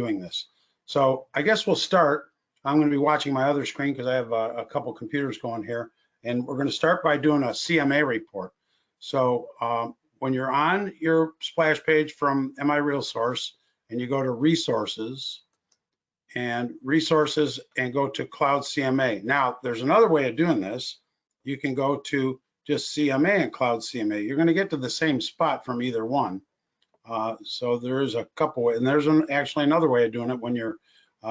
doing this. So I guess we'll start. I'm going to be watching my other screen because I have a couple computers going here. And we're going to start by doing a CMA report. So when you're on your splash page from MiRealSource and you go to resources and go to Cloud CMA. Now, there's another way of doing this. You can go to just CMA and Cloud CMA. You're going to get to the same spot from either one. So there is a couple, and there's actually another way of doing it when you're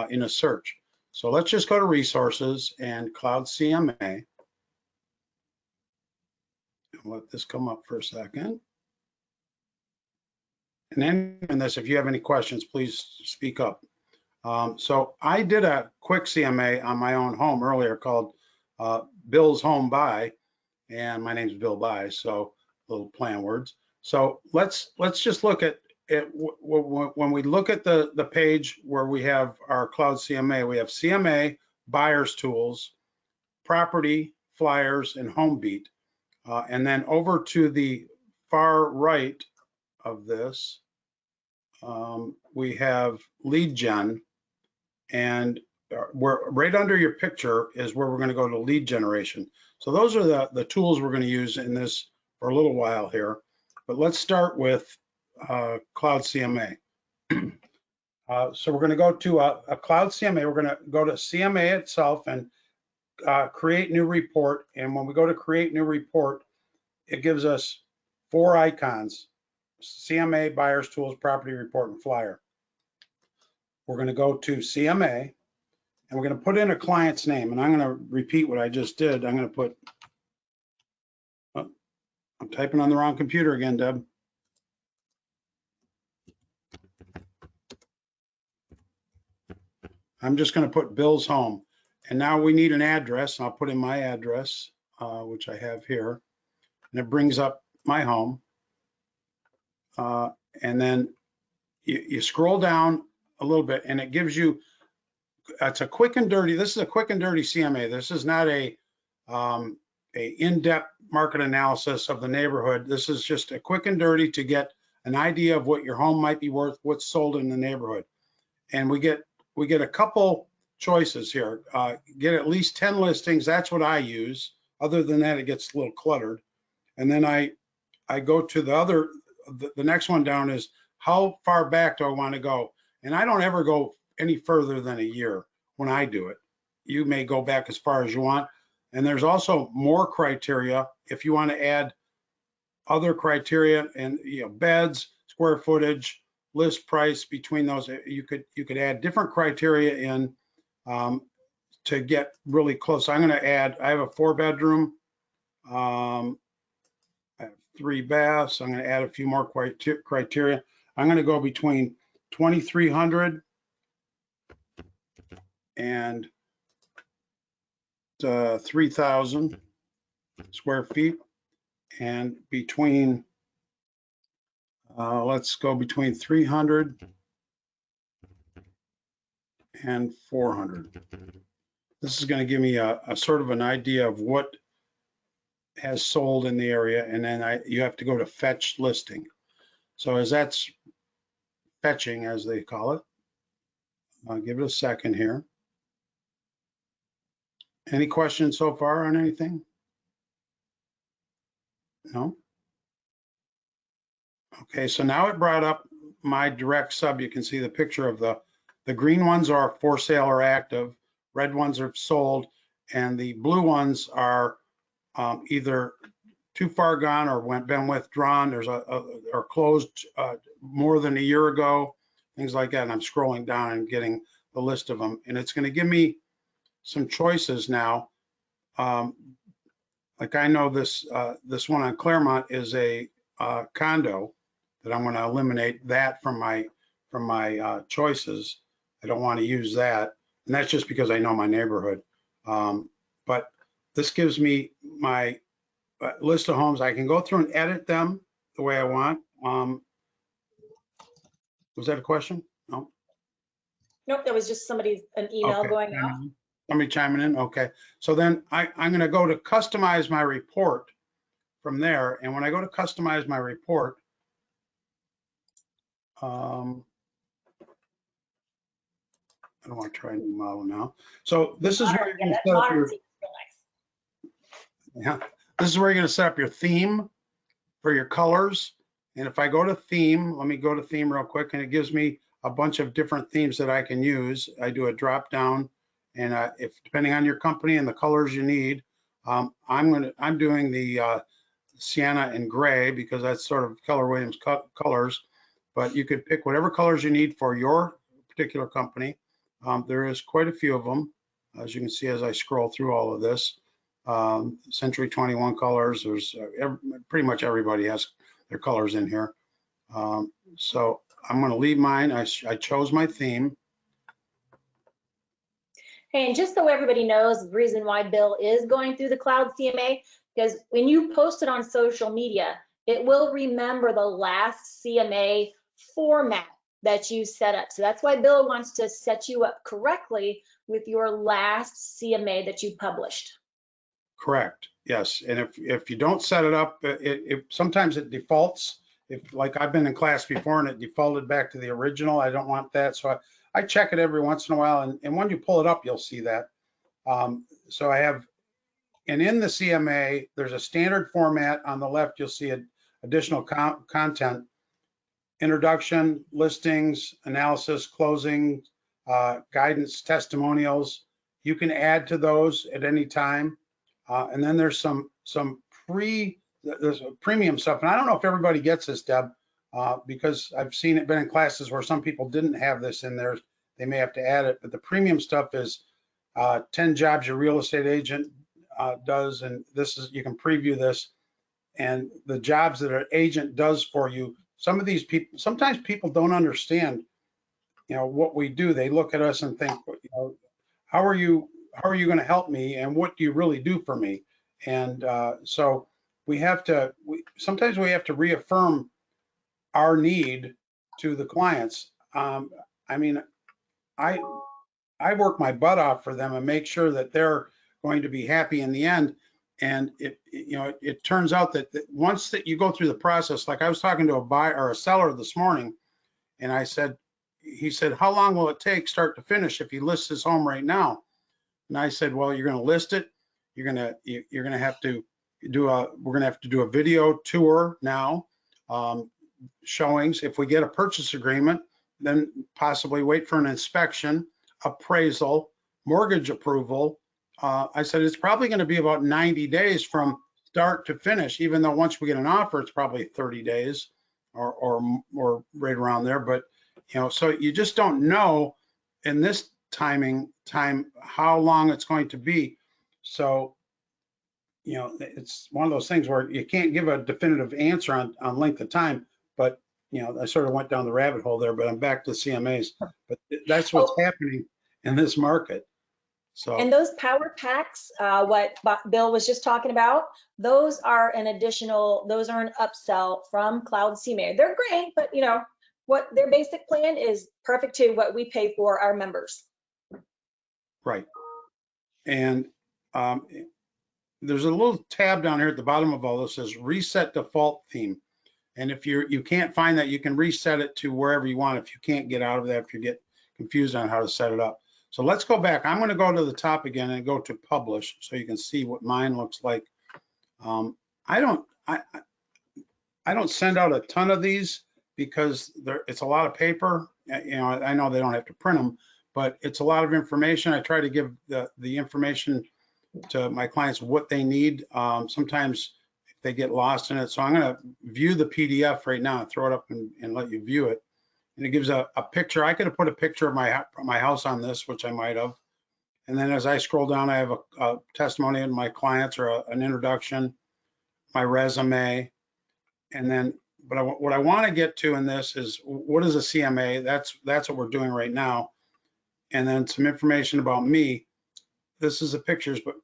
in a search. So let's just go to resources and Cloud CMA. Let this come up for a second. And then in this, if you have any questions, please speak up. So I did a quick CMA on my own home earlier called Bill's Home Buy, and my name's Bill Buy, so little play on words. So let's just look at it. When we look at the page where we have our Cloud CMA, we have CMA, Buyer's Tools, Property, Flyers, and Home Beat. And then over to the far right of this, we have Lead Gen, and right under your picture is where we're going to go to lead generation. So those are the tools we're going to use in this for a little while here. But let's start with Cloud CMA. So we're going to go to a Cloud CMA. We're going to go to CMA itself and create new report. And when we go to create new report, it gives us 4 icons: CMA, Buyer's Tools, Property Report, and Flyer. We're going to go to CMA, and we're going to put in a client's name. And I'm going to repeat what I just did. I'm going to put, I'm typing on the wrong computer again, Deb. I'm just going to put Bill's Home. And now we need an address. I'll put in my address, which I have here. And it brings up my home. And then you scroll down a little bit and it gives you, it's a quick and dirty, this is a quick and dirty CMA. This is not a in-depth market analysis of the neighborhood. This is just a quick and dirty to get an idea of what your home might be worth, what's sold in the neighborhood. And we get a couple choices here. Get at least 10 listings. That's what I use. Other than that, it gets a little cluttered. And then I go to the next one down is how far back do I want to go? And I don't ever go any further than a year when I do it. You may go back as far as you want. And there's also more criteria if you want to add other criteria, and beds, square footage, list price. Between those, you could add different criteria in to get really close. I'm going to add, I have a 4-bedroom, I have 3 baths. I'm going to add a few more criteria. I'm going to go between 2,300 and 3,000 square feet, and between let's go between 300 and 400. This is going to give me a sort of an idea of what has sold in the area, and then you have to go to fetch listing. So as that's fetching, as they call it, I'll give it a second here. Any questions so far on anything? No? Okay, so now it brought up my direct sub. You can see the picture of the green ones are for sale or active, red ones are sold, and the blue ones are either too far gone or been withdrawn. There's or closed more than a year ago, things like that. And I'm scrolling down and getting the list of them, and it's going to give me some choices now. Like I know this one on Claremont is a condo that I'm going to eliminate that from my choices. I don't want to use that, and that's just because I know my neighborhood. But this gives me my list of homes. I can go through and edit them the way I want. Was that a question? No. Nope, that was just an email going out. Somebody chiming in. Okay. So then I'm going to go to customize my report from there. And when I go to customize my report, don't want to try a new model now. So this is where Modern, you're yeah, going to that set up modern your, seems real nice. yeah, this is where you're going to set up your theme for your colors. And if I go to theme, let me go to theme real quick, and it gives me a bunch of different themes that I can use. I do a drop down, and if depending on your company and the colors you need, I'm doing the sienna and gray because that's sort of Keller Williams colors. But you could pick whatever colors you need for your particular company. There is quite a few of them, as you can see as I scroll through all of this. Century 21 colors. There's pretty much everybody has their colors in here. So I'm going to leave mine. I chose my theme. Hey, and just so everybody knows, the reason why Bill is going through the cloud CMA, because when you post it on social media, it will remember the last CMA format that you set up. So that's why Bill wants to set you up correctly with your last CMA that you published. Correct. Yes. And if you don't set it up, sometimes it defaults. If like I've been in class before and it defaulted back to the original, I don't want that. So I check it every once in a while. And when you pull it up, you'll see that. So I have, and in the CMA, there's a standard format. On the left, you'll see additional content, introduction, listings, analysis, closing, guidance, testimonials. You can add to those at any time. And then there's some there's premium stuff. And I don't know if everybody gets this, Deb, because I've seen it been in classes where some people didn't have this in there. They may have to add it, but the premium stuff is 10 jobs your real estate agent does. And this is, you can preview this, and the jobs that an agent does for you. Some of these people, sometimes people don't understand, what we do. They look at us and think, how are you going to help me, and what do you really do for me? And so sometimes we have to reaffirm our need to the clients. I mean, I work my butt off for them and make sure that they're going to be happy in the end. And it turns out that once that you go through the process, like I was talking to a buyer or a seller this morning, and he said, how long will it take start to finish if he lists his home right now? And I said, well, you're going to list it. You're going to have to we're going to have to do a video tour now, showings. If we get a purchase agreement, then possibly wait for an inspection, appraisal, mortgage approval. I said, it's probably going to be about 90 days from start to finish, even though once we get an offer, it's probably 30 days or right around there. But, so you just don't know in this time how long it's going to be. So, it's one of those things where you can't give a definitive answer on length of time, but I sort of went down the rabbit hole there, but I'm back to CMAs. But that's what's happening in this market. So, and those power packs, what Bill was just talking about, those are an upsell from Cloud CMA. They're great, but what their basic plan is perfect to what we pay for our members. Right. And there's a little tab down here at the bottom of all this that says reset default theme. And if you can't find that, you can reset it to wherever you want if you can't get out of that, if you get confused on how to set it up. So let's go back. I'm going to go to the top again and go to publish so you can see what mine looks like. I don't send out a ton of these because it's a lot of paper. I know they don't have to print them, but it's a lot of information. I try to give the information to my clients what they need. Sometimes they get lost in it. So I'm going to view the PDF right now and throw it up and let you view it. And it gives a picture. I could have put a picture of my house on this, which I might have. And then as I scroll down, I have a testimony of my clients or an introduction, my resume. And then, but what I want to get to in this is what is a CMA? That's what we're doing right now. And then some information about me. This is the pictures, but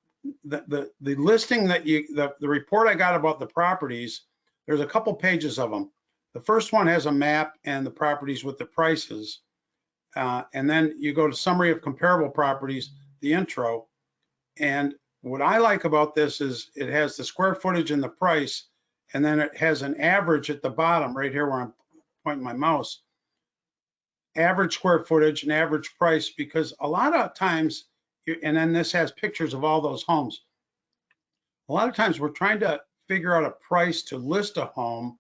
the listing that the report I got about the properties, there's a couple pages of them. The first one has a map and the properties with the prices. And then you go to summary of comparable properties, the intro. And what I like about this is it has the square footage and the price, and then it has an average at the bottom right here where I'm pointing my mouse. average square footage and average price, because a lot of times, and then this has pictures of all those homes. A lot of times we're trying to figure out a price to list a home,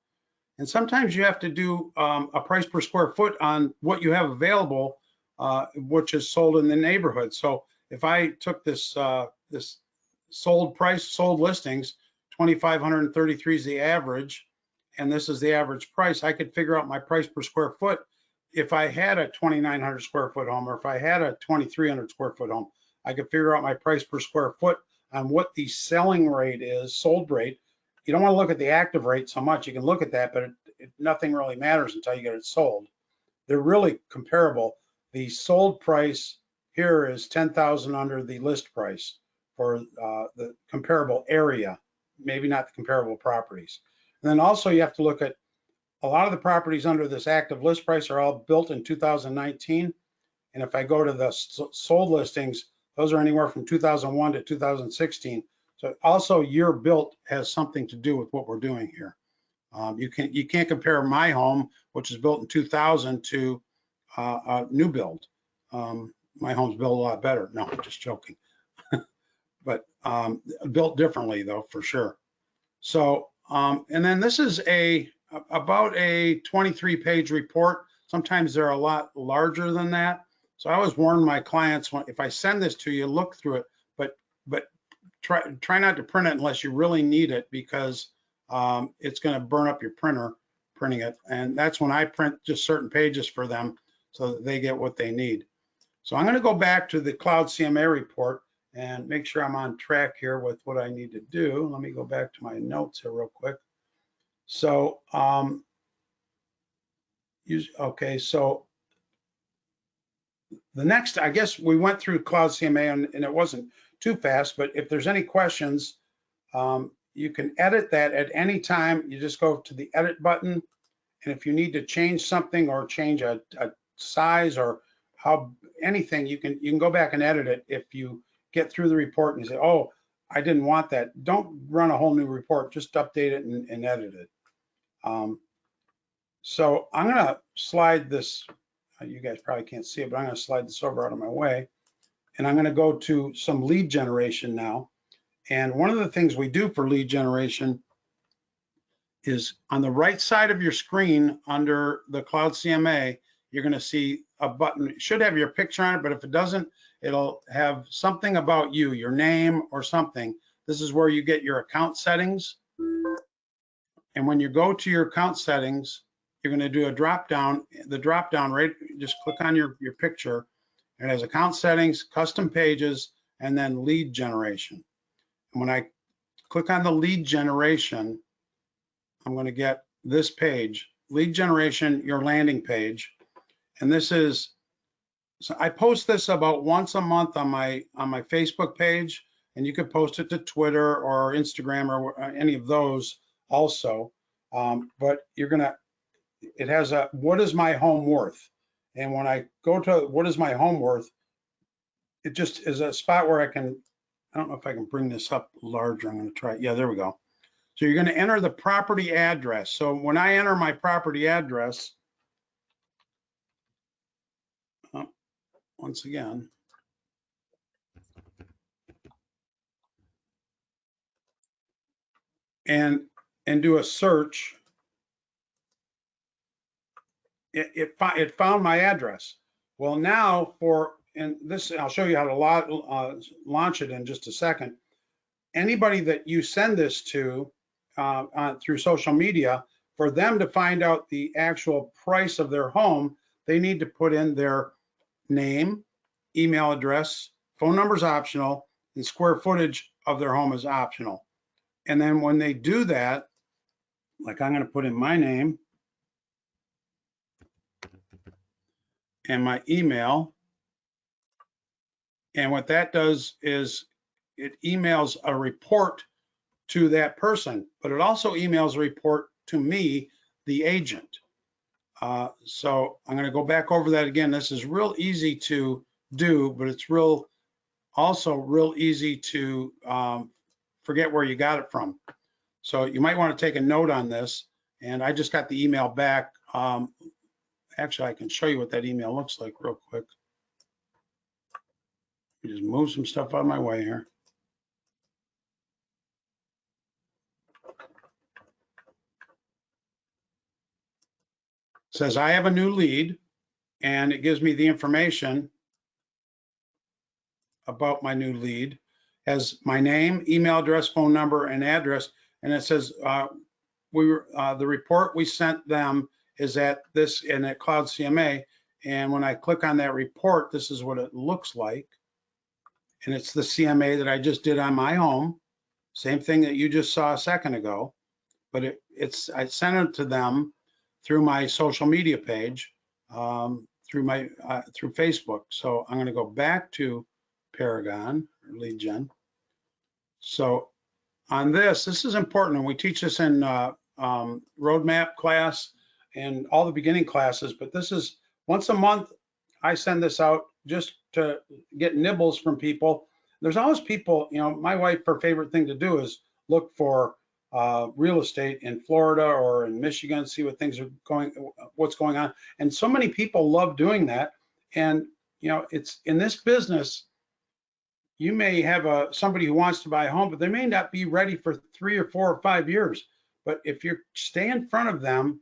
and sometimes you have to do a price per square foot on what you have available, which is sold in the neighborhood. So if I took this this sold listings, 2,533 is the average, and this is the average price, I could figure out my price per square foot if I had a 2,900 square foot home, or if I had a 2,300 square foot home. I could figure out my price per square foot on what the selling rate is, sold rate. You don't want to look at the active rate so much. You can look at that, but nothing really matters until you get it sold. They're really comparable. The sold price here is 10,000 under the list price for the comparable area, maybe not the comparable properties. And then also you have to look at a lot of the properties under this active list price are all built in 2019. And if I go to the sold listings, those are anywhere from 2001 to 2016. So also year built has something to do with what we're doing here. You can't compare my home, which is built in 2000, to a new build. My home's built a lot better. No, I'm just joking. But built differently though, for sure. So, and then this is about a 23-page report. Sometimes they're a lot larger than that. So I always warn my clients, if I send this to you, look through it, but try not to print it unless you really need it, because it's going to burn up your printer printing it. And that's when I print just certain pages for them so that they get what they need. So I'm going to go back to the Cloud CMA report and make sure I'm on track here with what I need to do. Let me go back to my notes here real quick. So, okay, so the next, I guess we went through Cloud CMA and it wasn't too fast, but if there's any questions, you can edit that at any time. You just go to the edit button. And if you need to change something or change a size or anything, you can go back and edit it. If you get through the report and you say, oh, I didn't want that, don't run a whole new report, just update it and edit it. So I'm gonna slide this, you guys probably can't see it, but I'm gonna slide this over out of my way. And I'm gonna go to some lead generation now. And one of the things we do for lead generation is on the right side of your screen under the Cloud CMA, you're gonna see a button. It should have your picture on it, but if it doesn't, it'll have something about you, your name or something. This is where you get your account settings. And when you go to your account settings, you're going to do a drop down. The drop down, right? Just click on your picture. It has account settings, custom pages, and then lead generation. And when I click on the lead generation, I'm going to get this page, lead generation, your landing page. And this is, so I post this about once a month on my Facebook page, and you could post it to Twitter or Instagram or any of those also. But you're gonna, it has a what is my home worth, and when I go to what is my home worth, it just is a spot where I don't know if I can bring this up larger. I'm going to try. Yeah, there we go. So you're going to enter the property address. So when I enter my property address, once again, and do a search, it found my address. Well, now and this, I'll show you how to launch it in just a second. Anybody that you send this to through social media, for them to find out the actual price of their home, they need to put in their name, email address, phone number is optional, and square footage of their home is optional. And then when they do that, like I'm going to put in my name and my email, and what that does is it emails a report to that person, but it also emails a report to me, the agent. So I'm going to go back over that again. This is real easy to do, but it's also real easy to forget where you got it from. So you might want to take a note on this. And I just got the email back, and actually, I can show you what that email looks like real quick. Let me just move some stuff out of my way here. It says I have a new lead, and it gives me the information about my new lead, has my name, email address, phone number, and address, and it says the report we sent them is at this and at Cloud CMA. And when I click on that report, this is what it looks like. And it's the CMA that I just did on my home. Same thing that you just saw a second ago, but I sent it to them through my social media page, through Facebook. So I'm going to go back to Paragon or Lead Gen. So on this is important, and we teach this in roadmap class and all the beginning classes, but this is once a month. I send this out just to get nibbles from people. There's always people, my wife, her favorite thing to do is look for real estate in Florida or in Michigan, see what's going on. And so many people love doing that. And, it's in this business, you may have somebody who wants to buy a home, but they may not be ready for 3 or 4 or 5 years. But if you stay in front of them,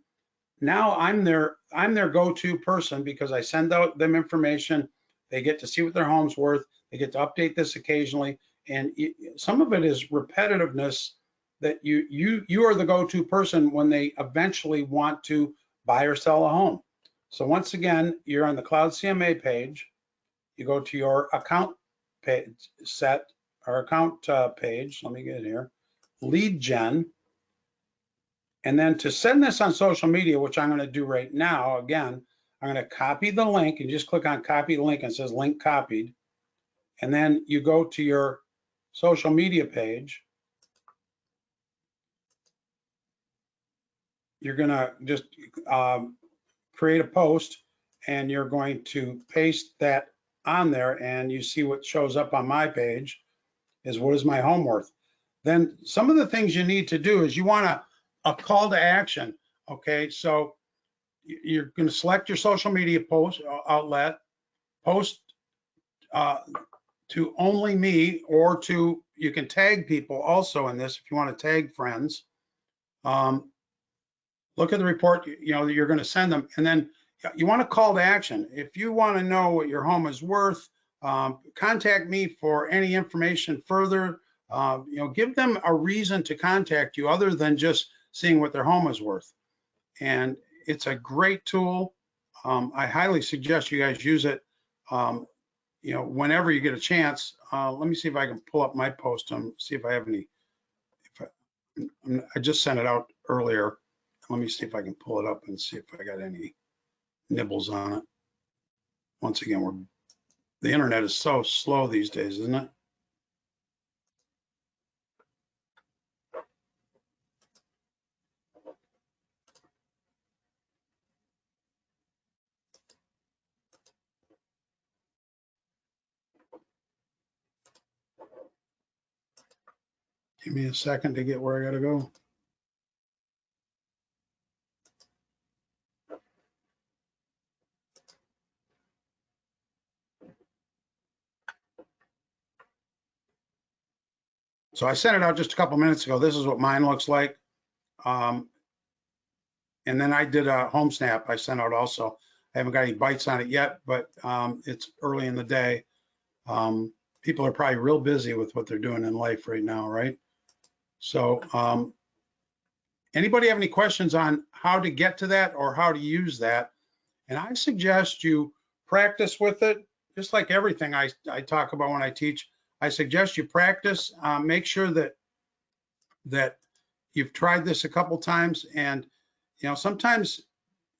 now I'm their go-to person because I send out them information. They get to see what their home's worth. They get to update this occasionally. And some of it is repetitiveness that you are the go-to person when they eventually want to buy or sell a home. So once again, you're on the Cloud CMA page. You go to your account page page. Let me get it here. Lead Gen. And then to send this on social media, which I'm going to do right now, again, I'm going to copy the link and just click on copy the link and it says link copied. And then you go to your social media page. You're going to just create a post and you're going to paste that on there, and you see what shows up on my page is what is my home worth. Then some of the things you need to do is you want a call to action. Okay, so you're going to select your social media post outlet, post to only me, or you can tag people also in this if you want to tag friends. Look at the report that you're going to send them, and then you want to call to action. If you want to know what your home is worth, contact me for any information further. Give them a reason to contact you other than just seeing what their home is worth. And it's a great tool. I highly suggest you guys use it, whenever you get a chance. Let me see if I can pull up my post and see if I have any. I just sent it out earlier. Let me see if I can pull it up and see if I got any nibbles on it. Once again, the internet is so slow these days, isn't it? Give me a second to get where I gotta go. So I sent it out just a couple minutes ago. This is what mine looks like. And then I did a home snap I sent out also. I haven't got any bites on it yet, but it's early in the day. People are probably real busy with what they're doing in life right now, right? So anybody have any questions on how to get to that or how to use that? And I suggest you practice with it, just like everything I talk about when I teach. I suggest you practice, make sure that you've tried this a couple times. And sometimes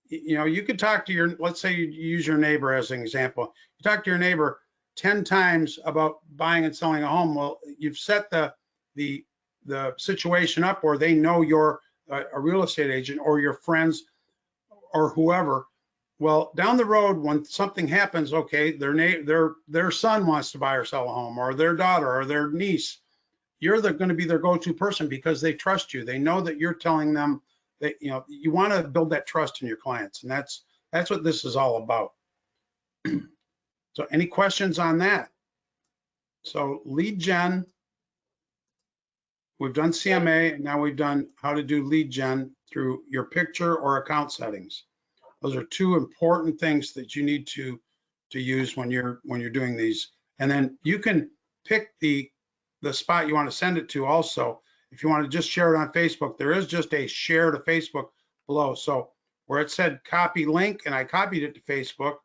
you could talk to let's say you use your neighbor as an example. You talk to your neighbor 10 times about buying and selling a home. Well, you've set the situation up where they know you're a real estate agent or your friends or whoever. Well, down the road, when something happens, okay, their son wants to buy or sell a home, or their daughter or their niece, you're going to be their go-to person because they trust you. They know that you're telling them that you want to build that trust in your clients, and that's That's what this is all about. So any questions on that? So lead gen, we've done CMA, and now we've done how to do lead gen through your picture or account settings. Those are two important things that you need to use when you're doing these. And then you can pick the spot you want to send it to also. If you want to just share it on Facebook, there is just a share to Facebook below. So where it said copy link and I copied it to Facebook,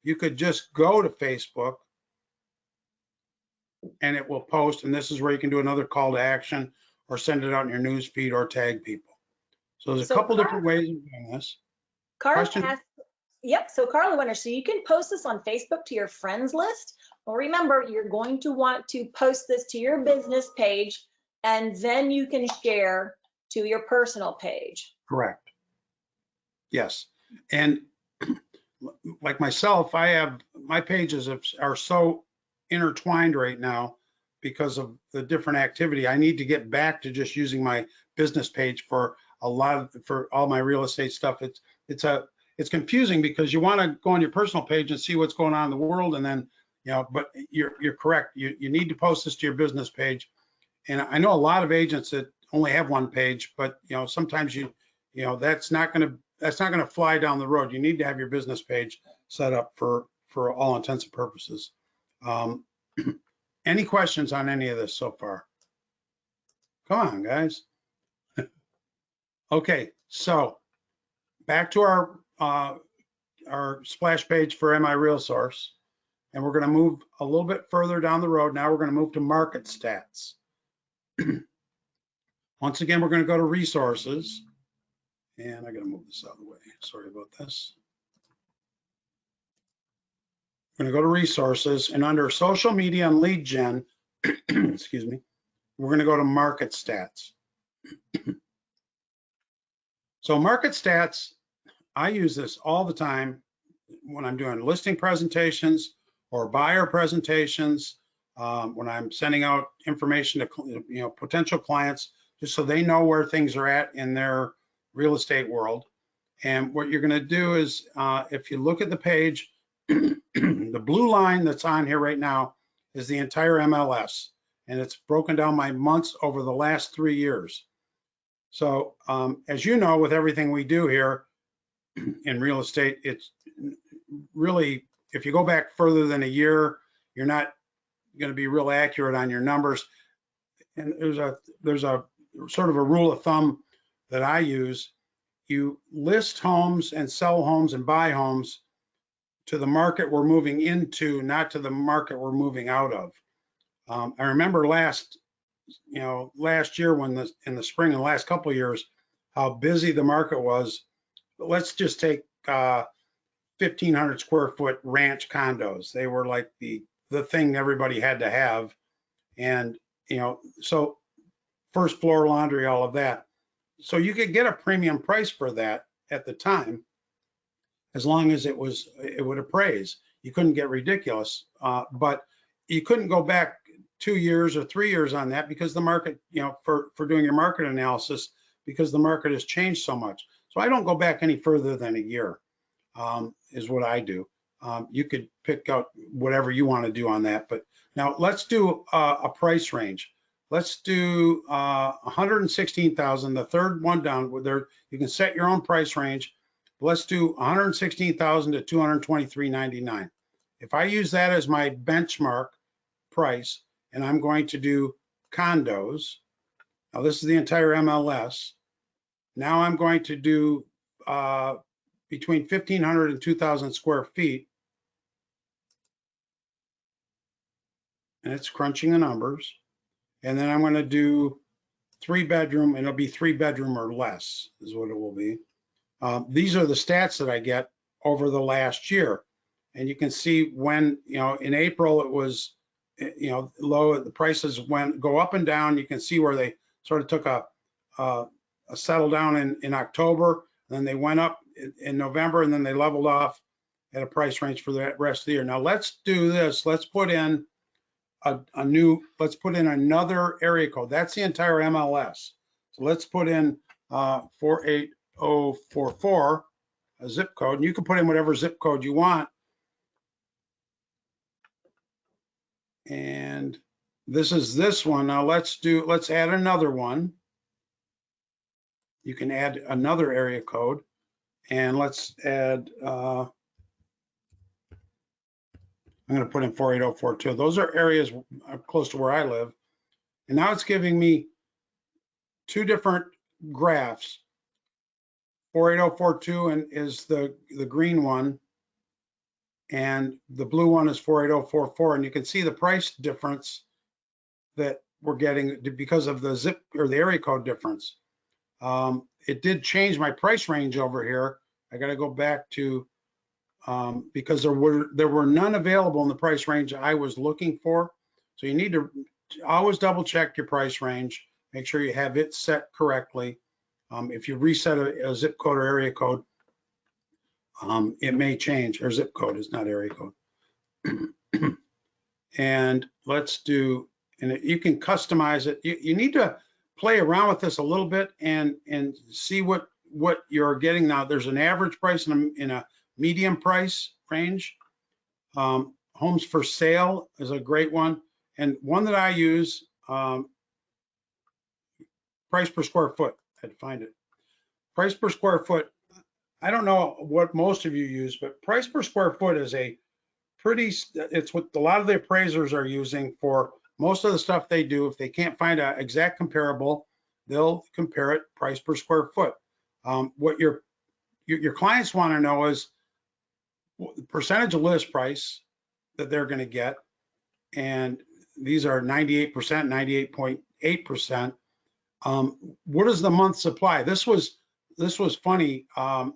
you could just go to Facebook and it will post. And this is where you can do another call to action or send it out in your news feed or tag people. So there's a couple different ways of doing this. Carla asked, yep, so Carla wonders, so you can post this on Facebook to your friends list. Well, remember, you're going to want to post this to your business page, and then you can share to your personal page. Correct. Yes. And like myself, I have, my pages are so intertwined right now because of the different activity. I need to get back to just using my business page for for all my real estate stuff. It's confusing because you want to go on your personal page and see what's going on in the world, and then, you know, but you're correct. You need to post this to your business page. And I know a lot of agents that only have one page, but you know, sometimes you know, that's not going to fly down the road. You need to have your business page set up for all intents and purposes. Any questions on any of this so far? Come on, guys. Okay, so back to our splash page for MiRealSource, and we're going to move a little bit further down the road. Now we're going to move to market stats. Once again, we're going to go to resources, and I got to move this out of the way. Sorry about this. We're going to go to resources, and under social media and lead gen, excuse me, we're going to go to market stats. So market stats, I use this all the time when I'm doing listing presentations or buyer presentations, when I'm sending out information to potential clients, just so they know where things are at in their real estate world. And what you're going to do is, if you look at the page, the blue line that's on here right now is the entire MLS, and it's broken down by months over the last 3 years. So as you know, with everything we do here in real estate, it's really, if you go back further than a year, you're not going to be real accurate on your numbers. And there's a sort of a rule of thumb that I use. You list homes and sell homes and buy homes to the market we're moving into, not to the market we're moving out of. I remember last year when in the spring and the last couple of years, how busy the market was. But let's just take 1,500 square foot ranch condos. They were like the thing everybody had to have. And, you know, so first floor laundry, all of that. So you could get a premium price for that at the time, as long as it would appraise. You couldn't get ridiculous, but you couldn't go back 2 years or 3 years on that, because the market, you know, for doing your market analysis, because the market has changed so much. So I don't go back any further than a year, is what I do. You could pick out whatever you want to do on that, but now let's do a price range. Let's do 116,000, the third one down. Where there, you can set your own price range. Let's do 116,000 to 223.99. If I use that as my benchmark price, and I'm going to do condos. Now this is the entire MLS. Now I'm going to do between 1,500 and 2,000 square feet. And it's crunching the numbers. And then I'm going to do 3-bedroom, and it'll be 3-bedroom or less is what it will be. These are the stats that I get over the last year. And you can see when, you know, in April it was, you know, low, the prices go up and down. You can see where they sort of took a settle down in October, and then they went up in November, and then they leveled off at a price range for the rest of the year. Now let's do this. Let's put in let's put in another area code. That's the entire MLS. So let's put in 48044. a zip code, and you can put in whatever zip code you want. And this is this one. Now let's add another one. You can add another area code, and let's add, I'm going to put in 48042. Those are areas close to where I live. And now it's giving me two different graphs. 48042 and is the green one, and the blue one is 48044. And you can see the price difference that we're getting because of the zip or the area code difference. It did change my price range over here. I got to go back to because there were none available in the price range I was looking for. So you need to always double check your price range. Make sure you have it set correctly. If you reset a zip code or area code, it may change. Or zip code is not area code. And let's do, and you can customize it. You need to play around with this a little bit and see what you're getting. Now there's an average price in a medium price range. Homes for sale is a great one, and one that I use, price per square foot. I had to find it. Price per square foot. I don't know what most of you use, but price per square foot is a pretty, it's what a lot of the appraisers are using for most of the stuff they do. If they can't find an exact comparable, they'll compare it price per square foot. What your clients want to know is the percentage of list price that they're going to get. And these are 98%, 98.8%. What is the month supply? This was funny. 2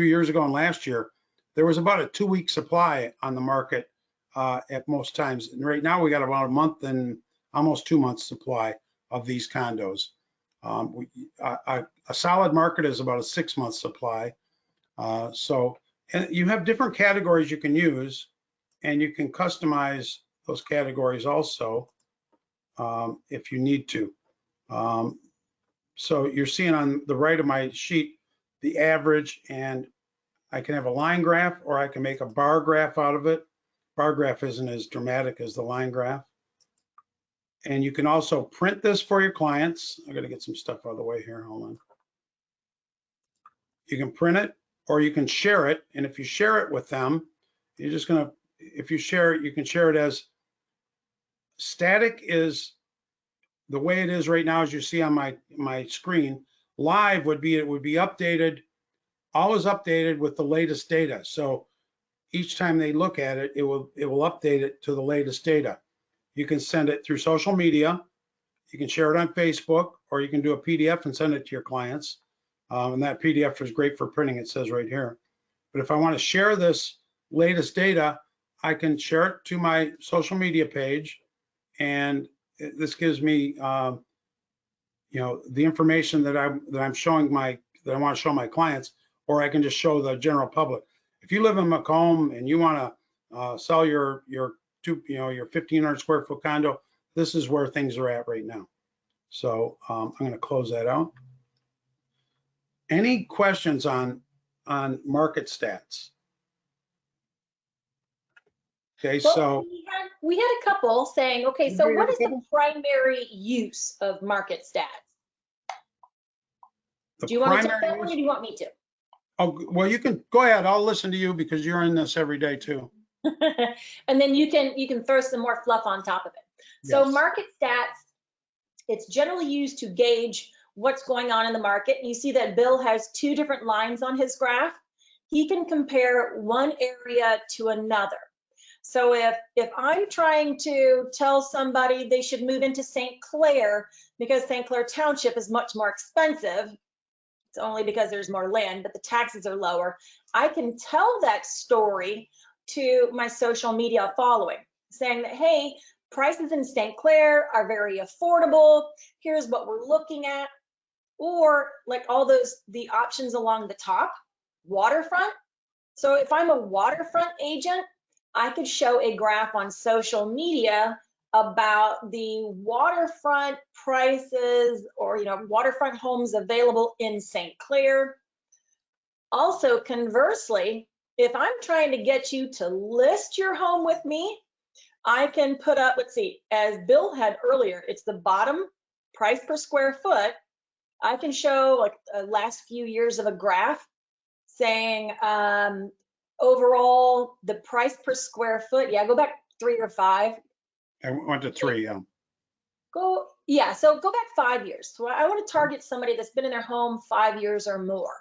years ago and last year, there was about a 2-week supply on the market at most times. And right now we got about a month and almost 2 months supply of these condos. A solid market is about a 6-month supply. So, and you have different categories you can use, and you can customize those categories also if you need to. So you're seeing on the right of my sheet the average, and I can have a line graph or I can make a bar graph out of it. Bar graph isn't as dramatic as the line graph. And you can also print this for your clients. I got to get some stuff out of the way here. Hold on. You can print it or you can share it. And if you share it with them, you're just going to, if you share it, you can share it as static is the way it is right now, as you see on my screen. Live would be, it would be updated, always updated with the latest data. So each time they look at it, it will update it to the latest data. You can send it through social media. You can share it on Facebook, or you can do a PDF and send it to your clients. And that PDF is great for printing, it says right here. But if I want to share this latest data, I can share it to my social media page, and this gives me, the information that I'm showing that I want to show my clients, or I can just show the general public. If you live in Macomb and you want to sell your 1,500 square foot condo, this is where things are at right now. So I'm going to close that out. Any questions on market stats? Okay, Well, so we had a couple saying, okay, so what is the primary use of market stats? Do you want to take that one, or do you want me to? Oh, well, you can go ahead. I'll listen to you because you're in this every day too. And then you can throw some more fluff on top of it. So market stats, it's generally used to gauge what's going on in the market. You see that Bill has 2 different lines on his graph. He can compare one area to another. So if I'm trying to tell somebody they should move into St. Clair because St. Clair Township is much more expensive, it's only because there's more land, but the taxes are lower, I can tell that story to my social media following, saying that, hey, prices in St. Clair are very affordable. Here's what we're looking at. Or like all the options along the top, waterfront. So if I'm a waterfront agent, I could show a graph on social media about the waterfront prices, or waterfront homes available in St. Clair. Also, conversely, if I'm trying to get you to list your home with me, I can put up, let's see, as Bill had earlier, it's the bottom price per square foot. I can show like last few years of a graph saying overall the price per square foot. Yeah, go back 3 or 5. I went to 3, yeah. So go back 5 years. So I want to target somebody that's been in their home 5 years or more.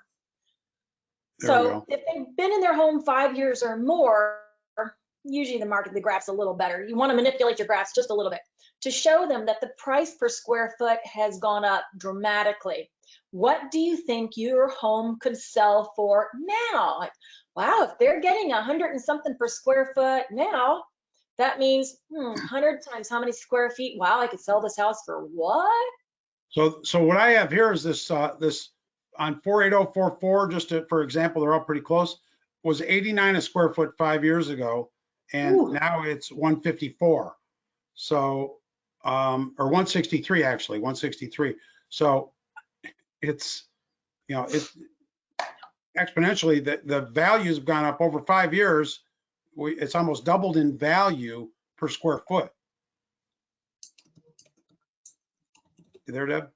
There we So go. if they've been in their home 5 years or more, usually the graph's a little better. You want to manipulate your graphs just a little bit to show them that the price per square foot has gone up dramatically. What do you think your home could sell for now? Like, wow, if they're getting 100 and something per square foot now, that means 100 times how many square feet? Wow, I could sell this house for what? So what I have here is this this on 48044, just to, for example, they're all pretty close, was 89 a square foot 5 years ago, and Ooh. now it's 154. So or 163 actually, 163. So it's, you know, it's exponentially, the values have gone up over 5 years. It's almost doubled in value per square foot. You there, Deb?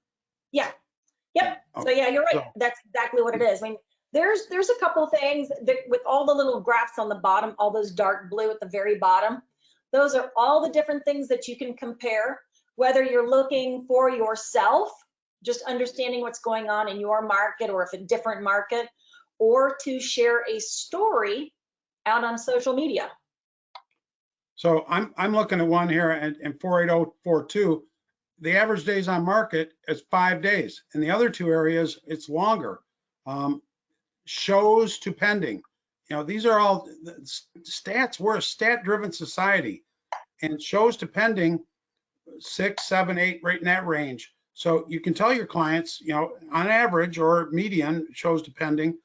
Yeah. Yep. So yeah, you're right. That's exactly what it is. I mean, there's a couple things that with all the little graphs on the bottom, all those dark blue at the very bottom, those are all the different things that you can compare, whether you're looking for yourself, just understanding what's going on in your market or if a different market, or to share a story out on social media. So I'm looking at one here in 48042. The average days on market is 5 days. In the other two areas, it's longer. Shows to pending. You know, these are all stats. We're a stat-driven society, and shows to pending 6, 7, 8, right in that range. So you can tell your clients, you know, on average or median shows to pending,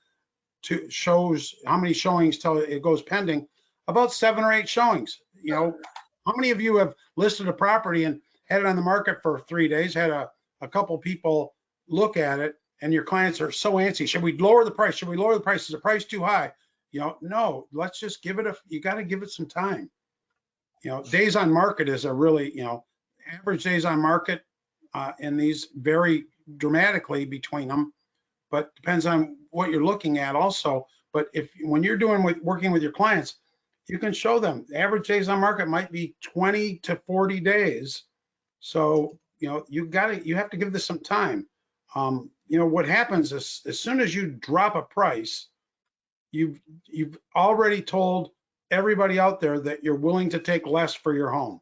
to shows how many showings till it goes pending, about 7 or 8 showings. You know, how many of you have listed a property and had it on the market for 3 days, had a couple people look at it, and your clients are so antsy? Should we lower the price? Should we lower the price? Is the price too high? You know, no, let's just give it you got to give it some time. You know, days on market is a really, you know, average days on market, and these vary dramatically between them, but depends on what you're looking at also. But when you're working with your clients, you can show them the average days on market might be 20 to 40 days. So, you know, you have to give this some time. You know, what happens is as soon as you drop a price, you've already told everybody out there that you're willing to take less for your home.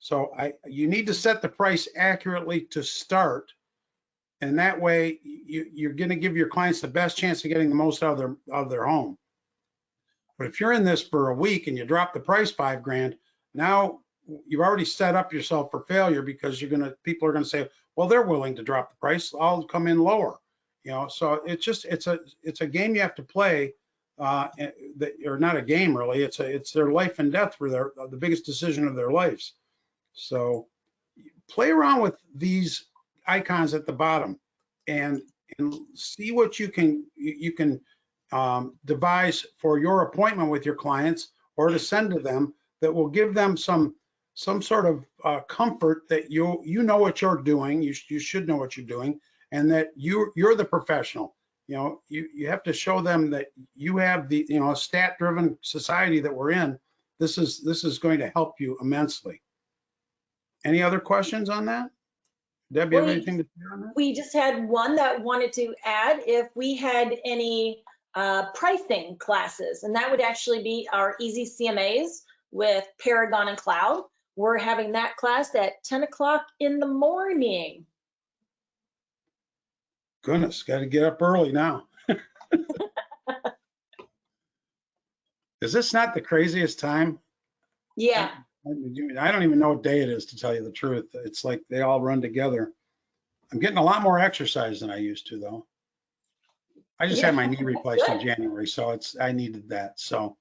So you need to set the price accurately to start. And that way you're going to give your clients the best chance of getting the most out of their home. But if you're in this for a week and you drop the price $5,000, now you've already set up yourself for failure, because people are going to say, well, they're willing to drop the price, I'll come in lower. You know, so it's a game you have to play, or not a game really. It's their life and death, for the biggest decision of their lives. So play around with these icons at the bottom and see what you can devise for your appointment with your clients, or to send to them, that will give them some sort of comfort that you know what you're doing. You should know what you're doing, and that you're the professional. You know, you have to show them that you have the, you know, stat-driven society that we're in. This is going to help you immensely. Any other questions on that? Deb, you have anything to say on that? We just had one that wanted to add if we had any pricing classes, and that would actually be our easy CMAs with Paragon and Cloud. We're having that class at 10 o'clock in the morning. Goodness, got to get up early now. Is this not the craziest time? Yeah. I don't even know what day it is, to tell you the truth. It's like they all run together. I'm getting a lot more exercise than I used to, though. I just had my knee replaced in January, so I needed that. So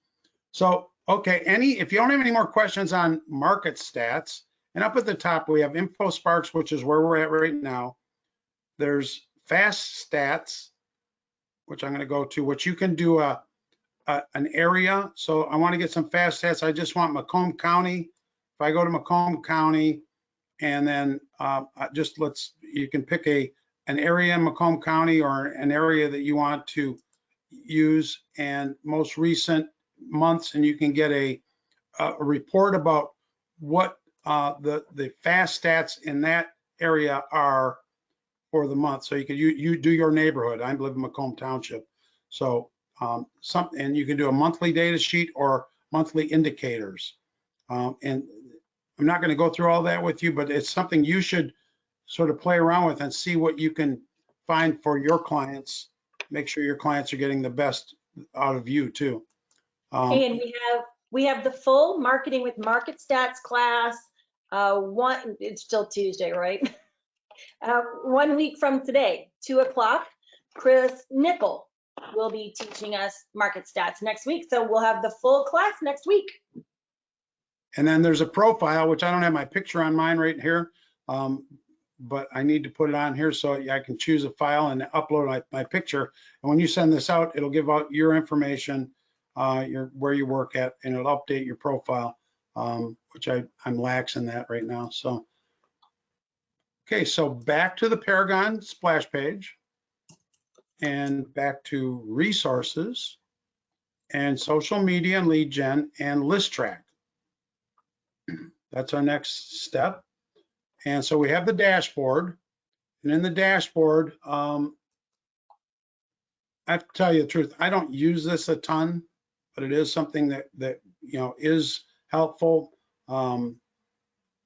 okay. If you don't have any more questions on market stats, and up at the top we have Info Sparks, which is where we're at right now. There's Fast Stats, which I'm going to go to, which you can do an area. So I want to get some fast stats. I just want Macomb County. If I go to Macomb County, and then you can pick an area in Macomb County or an area that you want to use, and most recent months, and you can get a report about what the fast stats in that area are for the month. So you do your neighborhood. I live in Macomb Township. So and you can do a monthly data sheet or monthly indicators. And I'm not going to go through all that with you, but it's something you should sort of play around with and see what you can find for your clients. Make sure your clients are getting the best out of you too. And we have the full marketing with market stats class. It's still Tuesday, right? 1 week from today, 2 o'clock, Chris Nickel will be teaching us market stats next week. So we'll have the full class next week. And then there's a profile, which I don't have my picture on mine right here, but I need to put it on here so I can choose a file and upload my picture. And when you send this out, it'll give out your information, where you work at, and it'll update your profile, which I'm lax in that right now. So, okay, so back to the Paragon splash page and back to resources and social media and lead gen and list track. That's our next step. And so we have the dashboard, and in the dashboard, I have to tell you the truth, I don't use this a ton, but it is something that is helpful.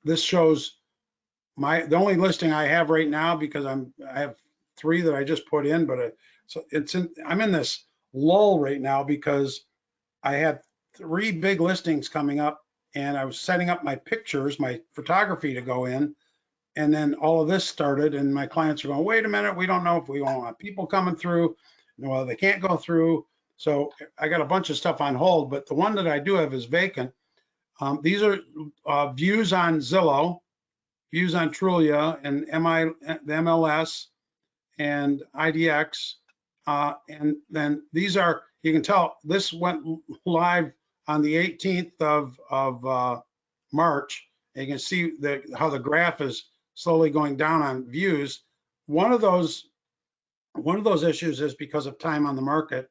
This shows the only listing I have right now, because I have 3 that I just put in, but I'm in this lull right now because I had 3 big listings coming up, and I was setting up my pictures, my photography to go in. And then all of this started, and my clients are going, wait a minute, we don't know if we want people coming through. Well, they can't go through. So I got a bunch of stuff on hold, but the one that I do have is vacant. These are views on Zillow, views on Trulia, and the MLS and IDX. And then these are, you can tell this went live on the 18th of March. And you can see how the graph is slowly going down on views. One of those issues is because of time on the market,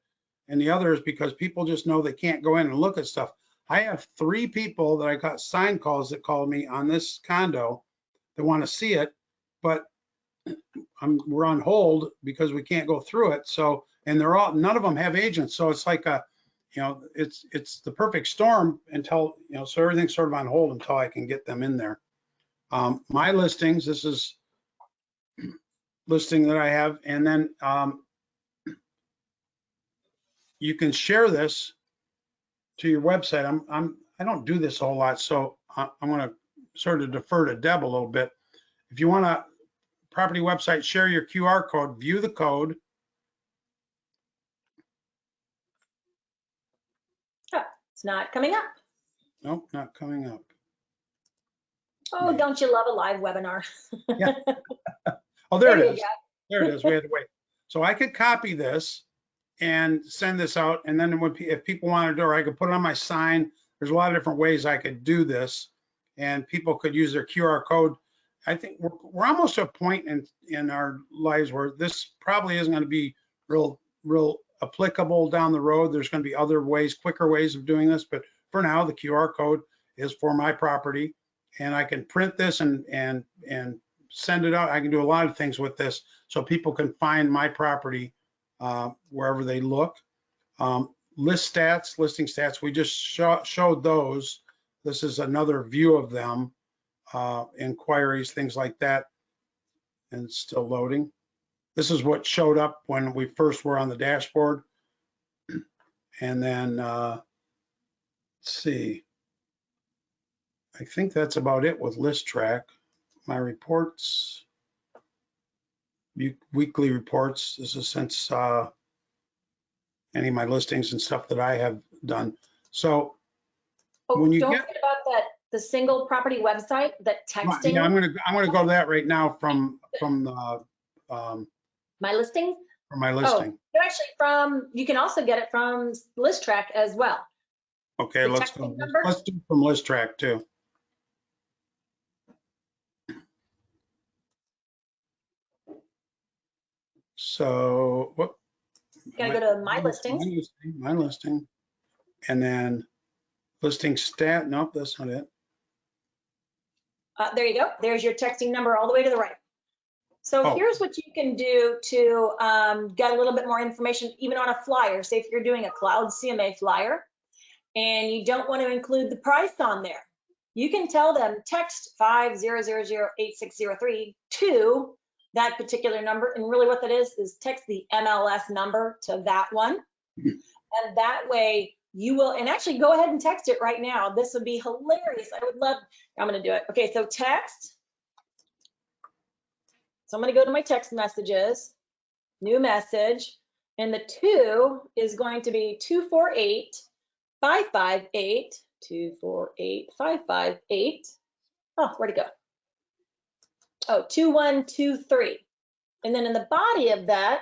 and the other is because people just know they can't go in and look at stuff. I have 3 people that I got sign calls that called me on this condo that want to see it, but we're on hold because we can't go through it. So, and none of them have agents. So it's like it's the perfect storm until, so everything's sort of on hold until I can get them in there. My listings, this is listing that I have, and then you can share this to your website. I don't do this a whole lot, so I'm going to sort of defer to Deb a little bit. If you want a property website, share your QR code, view the code. Oh, it's not coming up. Nope, not coming up. Oh, Maybe. Don't you love a live webinar? Yeah. Oh, there it is. There it is. We had to wait. So I could copy this and send this out, and then if people wanted to, or I could put it on my sign. There's a lot of different ways I could do this, and people could use their QR code. I think we're almost to a point in our lives where this probably isn't going to be real applicable down the road. There's going to be other ways, quicker ways of doing this, but for now, the QR code is for my property, and I can print this and send it out. I can do a lot of things with this so people can find my property wherever they look. List stats, listing stats, we just showed those. This is another view of them, inquiries, things like that, and it's still loading. This is what showed up when we first were on the dashboard. And then, let's see, I think that's about it with list track. My reports, weekly reports, this is since any of my listings and stuff that I have done. So when you don't forget about the single property website, that texting. Yeah, I'm gonna go to that right now from my listing. for my Oh, listing? actually you can also get it from List Track as well. Okay, The let's texting go. number? Let's do from List Track too. So what? Gotta go to My Listings. My listing. And then listing stat. Nope, that's not it. There you go. There's your texting number all the way to the right. So Oh. here's what you can do to get a little bit more information, even on a flyer. Say if you're doing a cloud CMA flyer and you don't want to include the price on there, you can tell them text 50008603 to that particular number. And really what that is text the MLS number to that one. And that way you will, and actually go ahead and text it right now. This would be hilarious. I would love, I'm going to do it. Okay, so text. So I'm going to go to my text messages, new message, and the 2 is going to be 248-558, 248-558. Oh, where'd it go? Oh, 2123. And then in the body of that,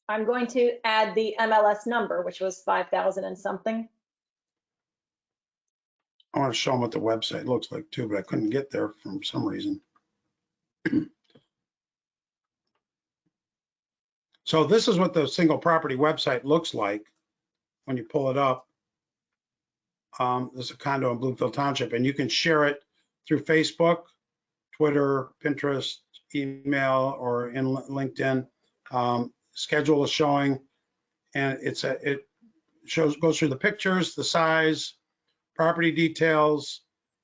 I'm going to add the MLS number, which was 5,000 and something. I want to show them what the website looks like too, but I couldn't get there for some reason. So this is what the single property website looks like when you pull it up. There's a condo in Bloomfield Township, and you can share it through Facebook, Twitter, Pinterest, email, or in LinkedIn. Schedule a showing, and it goes through the pictures, the size, property details,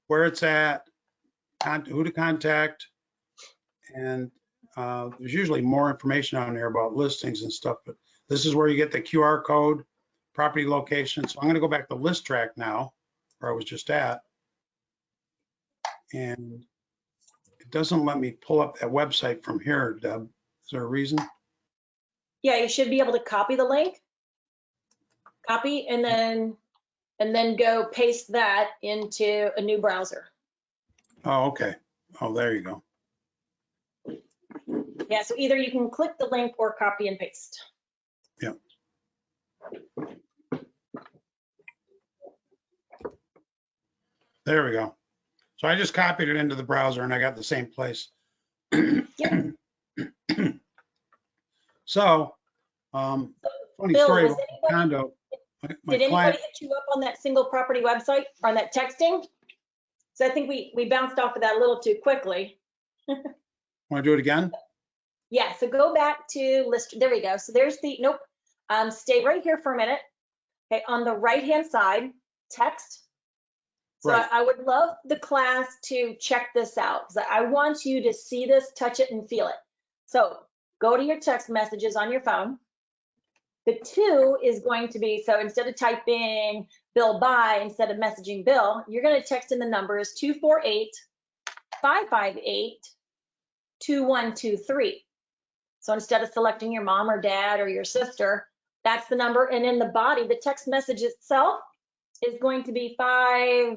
where it's at, who to contact, and there's usually more information on there about listings and stuff, but this is where you get the QR code, property location. So I'm going to go back to List Track now, where I was just at, and it doesn't let me pull up that website from here, Deb. Is there a reason? Yeah, you should be able to copy the link, copy, and then go paste that into a new browser. Oh, okay. Oh, there you go. Yeah, so either you can click the link or copy and paste. Yeah. There we go. So I just copied it into the browser and I got the same place. Yep. So, funny Bill, story was about the anybody- condo. My Did anybody client, hit you up on that single property website, on that texting? So I think we bounced off of that a little too quickly. want to do it again? Yeah, so go back to list, there we go. So there's the, nope, stay right here for a minute. Okay, on the right-hand side, text. So Right. I would love the class to check this out, because I want you to see this, touch it, and feel it. So go to your text messages on your phone. The 2 is going to be, so instead of typing Bill by, instead of messaging Bill, you're going to text in the numbers 248-558-2123. So instead of selecting your mom or dad or your sister, that's the number. And in the body, the text message itself is going to be 5, I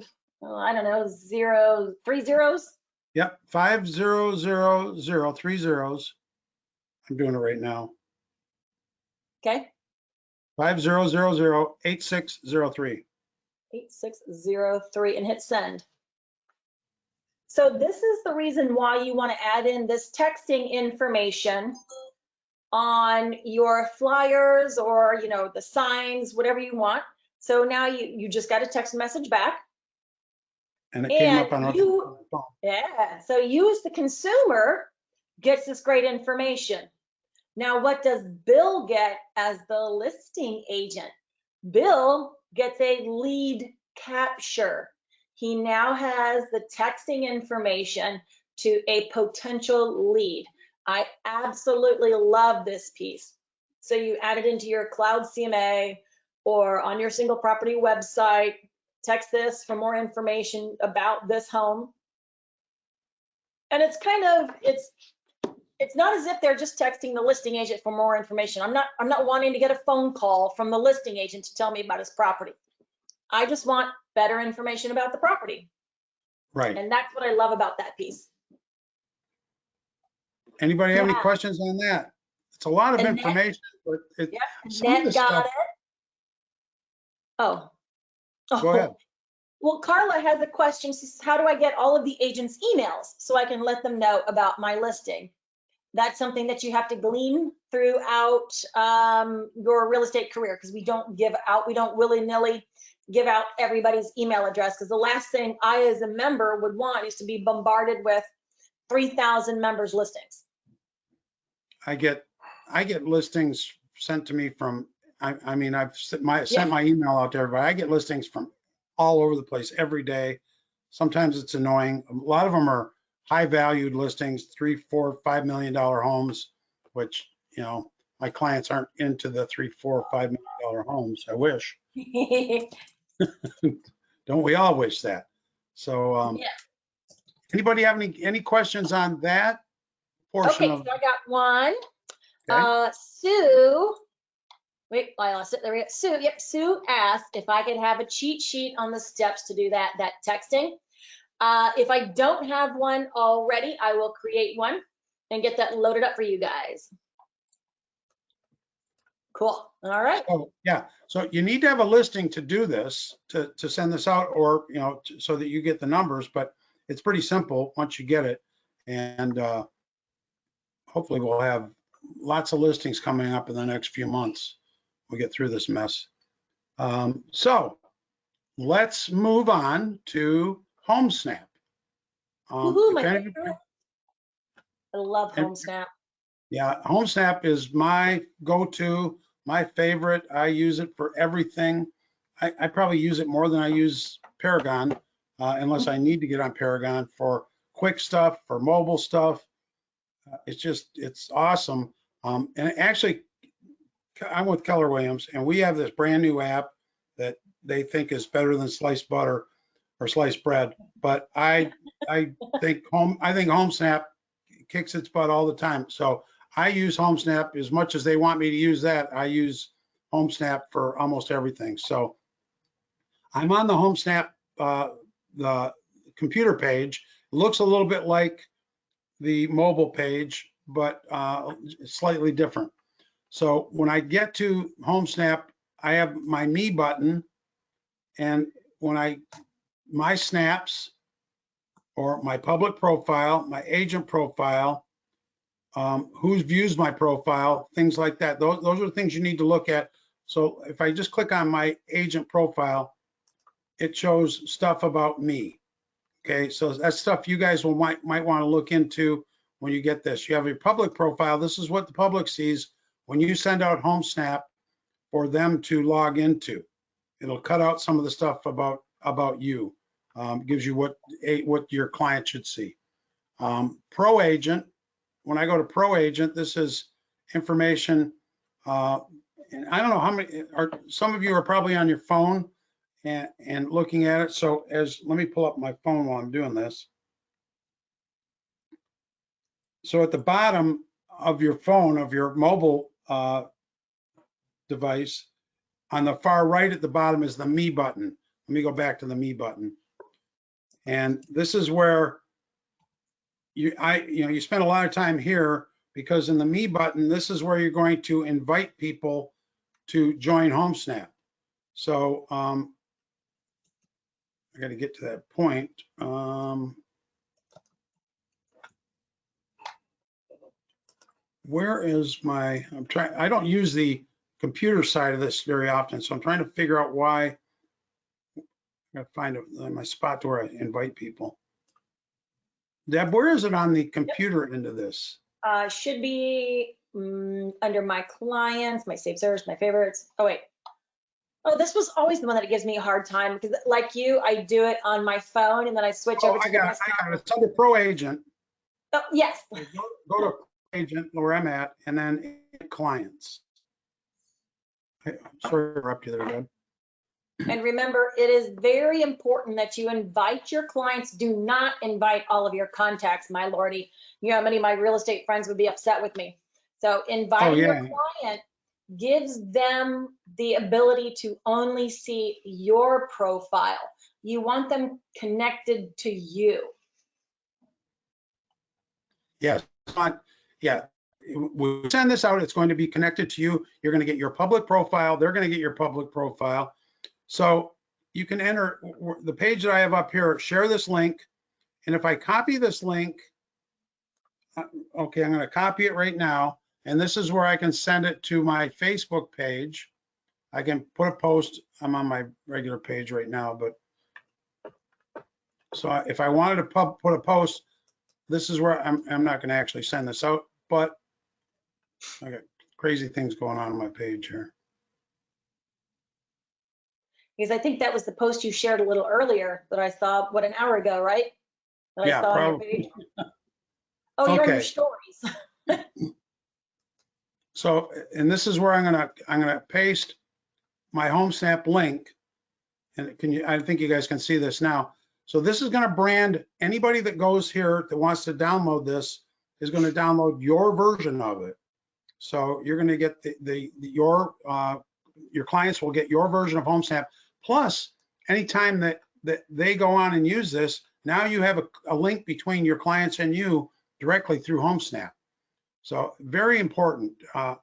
don't know, 3 zeros. Yep, 5000, 3 zeros. I'm doing it right now. Okay. 50008603. 8603 and hit send. So this is the reason why you want to add in this texting information on your flyers or, you know, the signs, whatever you want. So now you just got a text message back. And it came up on our phone. Yeah, so you as the consumer gets this great information. Now, what does Bill get as the listing agent? Bill gets a lead capture. He now has the texting information to a potential lead. I absolutely love this piece. So you add it into your cloud CMA or on your single property website, text this for more information about this home. And it's kind of, it's not as if they're just texting the listing agent for more information. I'm not wanting to get a phone call from the listing agent to tell me about his property. I just want better information about the property. Right. And that's what I love about that piece. Anybody have any Yeah. questions on that? It's a lot of And information, but Yep, some of the Annette got stuff, it. Oh. go ahead. Well, Carla has a question. She says, how do I get all of the agents' emails so I can let them know about my listing? That's something that you have to glean throughout your real estate career, because we don't willy-nilly give out everybody's email address, because the last thing I as a member would want is to be bombarded with 3,000 members listings. I get listings sent to me from, I mean, I've sent my Yeah. email out to everybody. I get listings from all over the place every day. Sometimes it's annoying. A lot of them are high valued listings, $3, $4, $5 million homes, which, you know, my clients aren't into the $3, $4, $5 million homes. I wish. Don't we all wish that? So, Yeah. anybody have any questions on that portion Okay, of? so I got one. Okay. Sue, wait, I lost it. There we go. Sue, yep, Sue asked if I could have a cheat sheet on the steps to do that texting. If I don't have one already, I will create one and get that loaded up for you guys. Cool. All right. Oh, yeah. So you need to have a listing to do this, to send this out, or, you know, so that you get the numbers, but it's pretty simple once you get it. And hopefully we'll have lots of listings coming up in the next few months. We'll get through this mess. So let's move on to HomeSnap. Woohoo, my If any, favorite. I love HomeSnap. yeah, HomeSnap is my go-to, my favorite. I use it for everything. I probably use it more than I use Paragon, unless I need to get on Paragon for quick stuff, for mobile stuff. It's awesome. And actually, I'm with Keller Williams, and we have this brand new app that they think is better than sliced butter or sliced bread. But I think HomeSnap kicks its butt all the time. So I use HomeSnap as much as they want me to use that. I use HomeSnap for almost everything. So I'm on the HomeSnap, the computer page. It looks a little bit like the mobile page, but slightly different. So when I get to HomeSnap, I have my Me button, and when my snaps or my public profile, my agent profile, who views my profile, things like that. Those are the things you need to look at. So if I just click on my agent profile, it shows stuff about me. Okay, so that's stuff you guys might want to look into when you get this. You have your public profile. This is what the public sees when you send out HomeSnap for them to log into. It'll cut out some of the stuff about you. Gives you what your client should see. Pro Agent. When I go to Pro Agent, this is information. And I don't know how many. Some of you are probably on your phone and looking at it. So let me pull up my phone while I'm doing this. So at the bottom of your phone, of your mobile device, on the far right at the bottom is the Me button. Let me go back to the Me button. And this is where you spend a lot of time here, because in the Me button, this is where you're going to invite people to join HomeSnap. So I got to get to that point. Where is my, I don't use the computer side of this very often, so I'm trying to figure out why. I got to find my spot where I invite people. Deb, where is it on the computer into this? Should be under my clients, my saved service, my favorites. Oh, wait. Oh, this was always the one that gives me a hard time, because like you, I do it on my phone and then I switch over to the desktop. I got it. It's under Pro Agent. Oh, yes. Go to Pro Agent where I'm at, and then clients. Sorry to interrupt you there, Deb. And remember, it is very important that you invite your clients. Do not invite all of your contacts, my lordy. You know how many of my real estate friends would be upset with me. So inviting your client gives them the ability to only see your profile. You want them connected to you. Yes, yeah. we send this out, it's going to be connected to you. You're going to get your public profile. They're going to get your public profile. So you can enter the page that I have up here, share this link. And if I copy this link, okay, I'm going to copy it right now. And this is where I can send it to my Facebook page. I can put a post. I'm on my regular page right now, but so if I wanted to put a post, this is where I'm not going to actually send this out, but I got crazy things going on my page here. Because I think that was the post you shared a little earlier that I saw, what, an hour ago, right? That Yeah, I saw probably. on your page. Oh, you're on your Okay. stories. So, and this is where I'm gonna paste my HomeSnap link. And I think you guys can see this now. So this is gonna brand anybody that goes here that wants to download this is gonna download your version of it. So you're gonna get your clients will get your version of HomeSnap. Plus, anytime that they go on and use this, now you have a link between your clients and you directly through HomeSnap. So very important.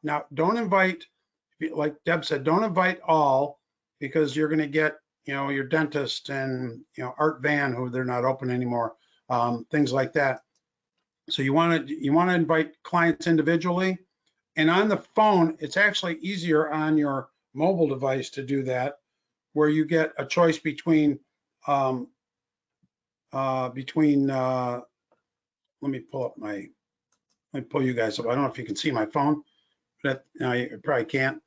Now, don't invite, like Deb said, don't invite all, because you're going to get, your dentist and, Art Van, who they're not open anymore, things like that. So you want to invite clients individually. And on the phone, it's actually easier on your mobile device to do that, where you get a choice between, let me pull you guys up. I don't know if you can see my phone. That you probably can't.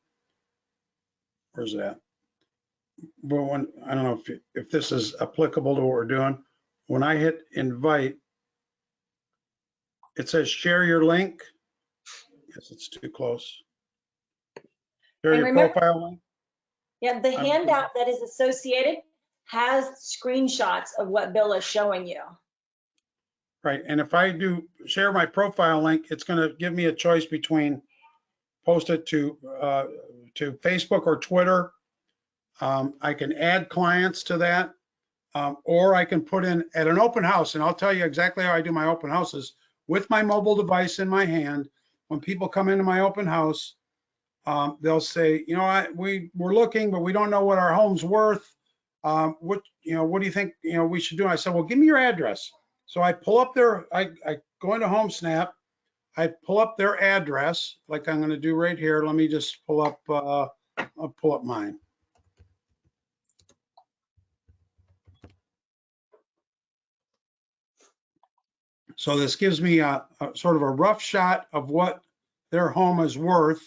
Where's that? But I don't know if this is applicable to what we're doing. When I hit invite, it says share your link. Yes, it's too close. Share your profile link. Yeah, the handout that is associated has screenshots of what Bill is showing you. Right, and if I do share my profile link, it's going to give me a choice between post it to Facebook or Twitter. I can add clients to that, or I can put in at an open house, and I'll tell you exactly how I do my open houses with my mobile device in my hand. When people come into my open house, they'll say, we're looking, but we don't know what our home's worth. What do you think, we should do? I said, well, give me your address. So I pull up I go into HomeSnap, I pull up their address, like I'm going to do right here. Let me just pull up, I'll pull up mine. So this gives me a sort of a rough shot of what their home is worth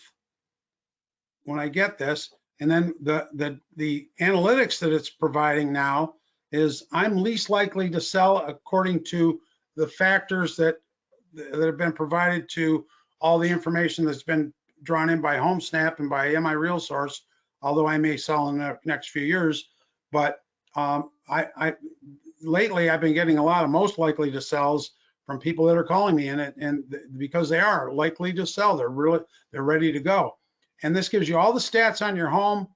when I get this. And then the analytics that it's providing now is I'm least likely to sell according to the factors that have been provided to all the information that's been drawn in by HomeSnap and by MiRealSource, although I may sell in the next few years. But lately I've been getting a lot of most likely to sells from people that are calling me, and because they are likely to sell, they're ready to go. And this gives you all the stats on your home,